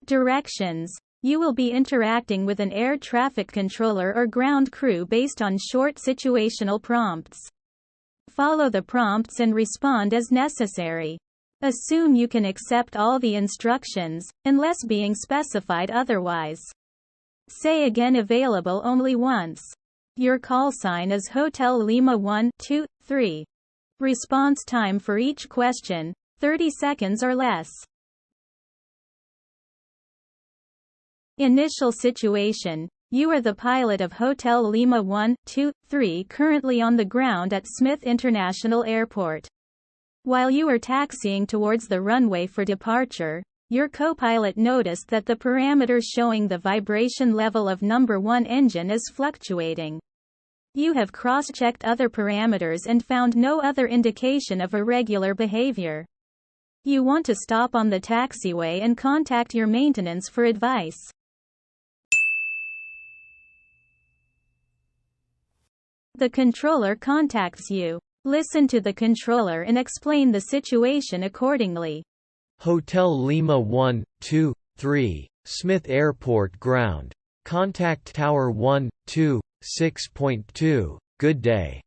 Directions. You will be interacting with an air traffic controller or ground crew based on short situational prompts. Follow the prompts and respond as necessary. Assume you can accept all the instructions, unless being specified otherwise. Say again available only once. Your call sign is Hotel Lima 1, 2, 3. Response time for each question, 30 seconds or less. Initial situation. You are the pilot of Hotel Lima 1, 2, 3 currently on the ground at Smith International Airport. While you are taxiing towards the runway for departure, your co-pilot noticed that the parameters showing the vibration level of number 1 engine is fluctuating. You have cross-checked other parameters and found no other indication of irregular behavior. You want to stop on the taxiway and contact your maintenance for advice. The controller contacts you. Listen to the controller and explain the situation accordingly. Hotel Lima 1, 2, 3, Smith Airport ground. Contact Tower 1, 2, 6.2, good day.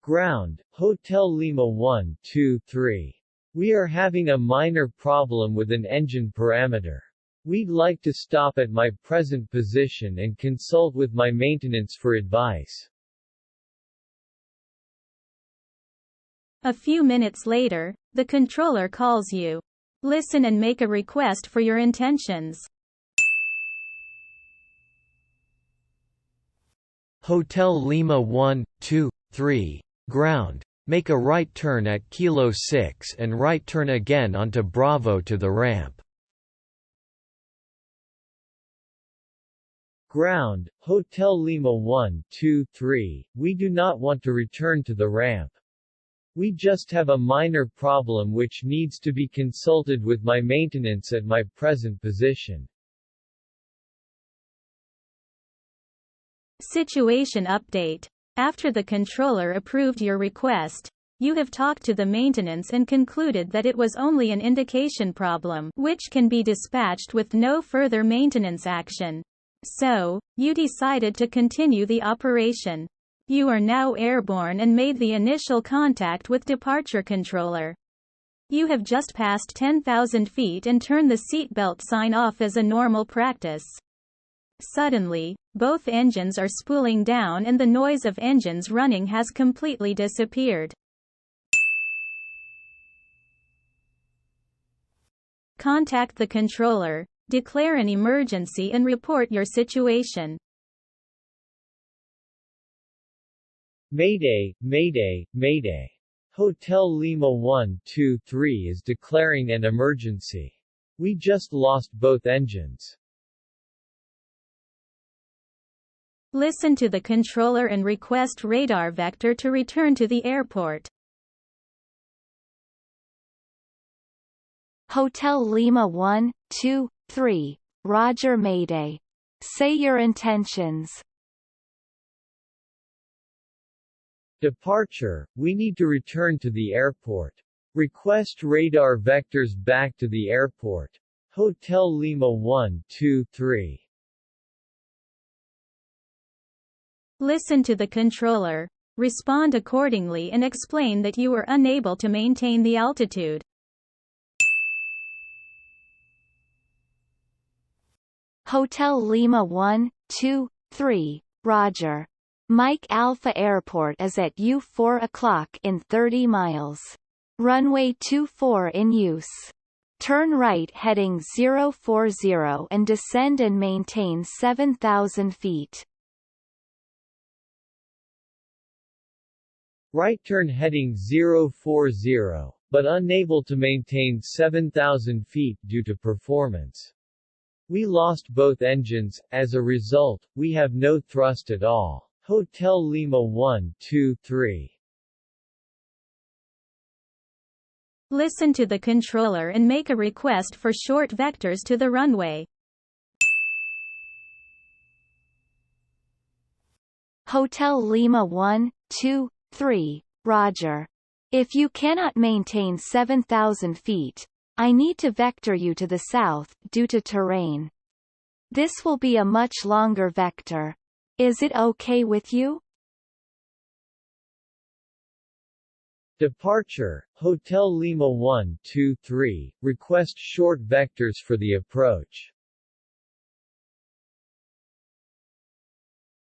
Ground, Hotel Lima 1, 2, 3. We are having a minor problem with an engine parameter. We'd like to stop at my present position and consult with my maintenance for advice. A few minutes later, the controller calls you. Listen and make a request for your intentions. Hotel Lima 1, 2, 3, ground. Make a right turn at Kilo 6 and right turn again onto Bravo to the ramp. Ground, Hotel Lima 1, 2, 3, we do not want to return to the ramp. We just have a minor problem which needs to be consulted with my maintenance at my present position. Situation update. After the controller approved your request, you have talked to the maintenance and concluded that it was only an indication problem, which can be dispatched with no further maintenance action. So, you decided to continue the operation. You are now airborne and made the initial contact with departure controller. You have just passed 10,000 feet and turn the seatbelt sign off as a normal practice. Suddenly, both engines are spooling down and the noise of engines running has completely disappeared. Contact the controller, declare an emergency and report your situation. Mayday, Mayday, Mayday. Hotel Lima 1, 2, 3 is declaring an emergency. We just lost both engines. Listen to the controller and request radar vector to return to the airport. Hotel Lima 1, 2, 3, Roger Mayday. Say your intentions. Departure, we need to return to the airport. Request radar vectors back to the airport. Hotel Lima 1, 2, 3. Listen to the controller, respond accordingly and explain that you were unable to maintain the altitude. Hotel Lima 1, 2, 3, Roger. Mike Alpha Airport is at U 4 o'clock in 30 miles. Runway 24 in use. Turn right heading 040 and descend and maintain 7,000 feet. Right turn heading 040, but unable to maintain 7,000 feet due to performance. We lost both engines, as a result, we have no thrust at all. Hotel Lima 1, 2, 3. Listen to the controller and make a request for short vectors to the runway. Hotel Lima 1, 2, 3, Roger. If you cannot maintain 7,000 feet, I need to vector you to the south, due to terrain. This will be a much longer vector. Is it okay with you? Departure, Hotel Lima 123, request short vectors for the approach.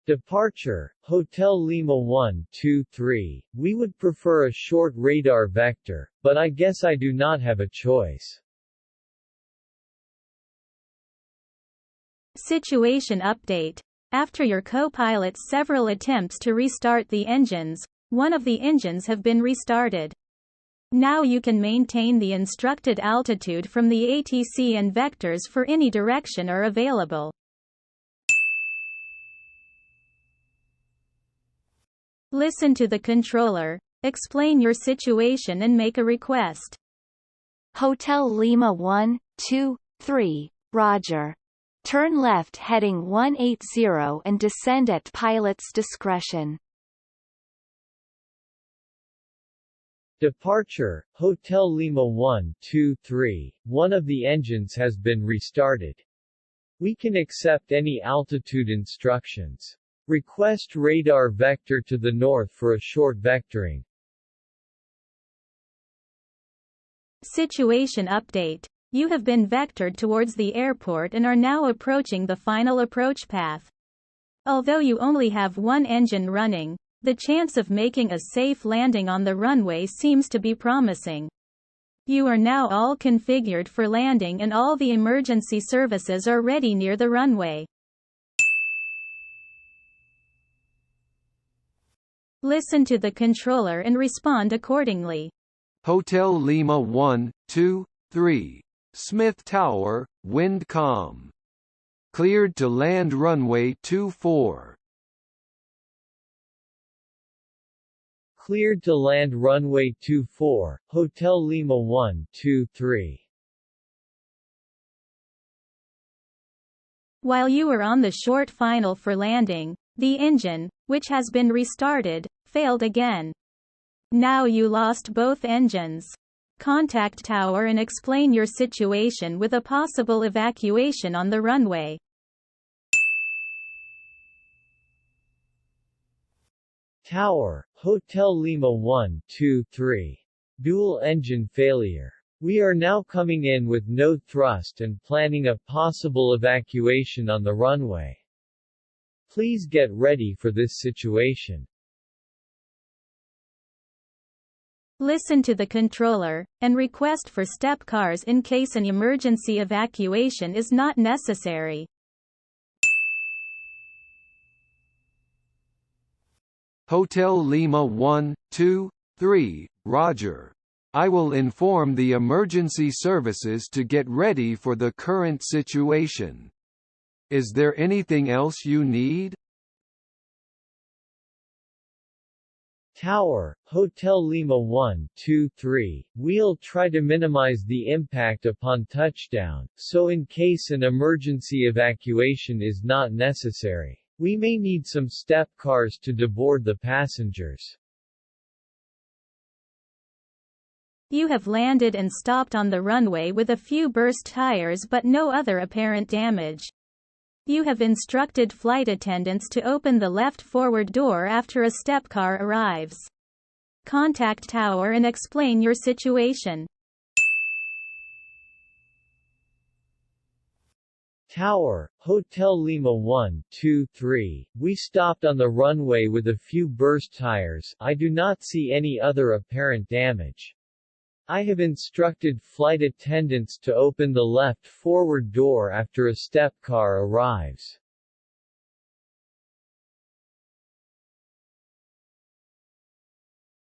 Departure, Hotel Lima 123, we would prefer a short radar vector, but I guess I do not have a choice. Situation update. After your co-pilot's several attempts to restart the engines, one of the engines have been restarted. Now you can maintain the instructed altitude from the ATC and vectors for any direction are available. Listen to the controller, explain your situation and make a request. Hotel Lima 123, Roger. Turn left heading 180 and descend at pilot's discretion. Departure, Hotel Lima 123, one of the engines has been restarted. We can accept any altitude instructions. Request radar vector to the north for a short vectoring. Situation update. You have been vectored towards the airport and are now approaching the final approach path. Although you only have one engine running, the chance of making a safe landing on the runway seems to be promising. You are now all configured for landing and all the emergency services are ready near the runway. Listen to the controller and respond accordingly. Hotel Lima 123, Smith Tower, wind calm. Cleared to land runway 24. Cleared to land runway 24, Hotel Lima 123. While you are on the short final for landing, the engine, which has been restarted, failed again. Now you lost both engines. Contact tower and explain your situation with a possible evacuation on the runway. Tower, Hotel Lima 123. Dual engine failure. We are now coming in with no thrust and planning a possible evacuation on the runway. Please get ready for this situation. Listen to the controller, and request for step cars in case an emergency evacuation is not necessary. Hotel Lima 123, Roger. I will inform the emergency services to get ready for the current situation. Is there anything else you need? Tower, Hotel Lima 123, we'll try to minimize the impact upon touchdown, so in case an emergency evacuation is not necessary, we may need some step cars to deboard the passengers. You have landed and stopped on the runway with a few burst tires but no other apparent damage. You have instructed flight attendants to open the left forward door after a step car arrives. Contact tower and explain your situation. Tower, Hotel Lima 123, we stopped on the runway with a few burst tires. I do not see any other apparent damage. I have instructed flight attendants to open the left forward door after a step car arrives.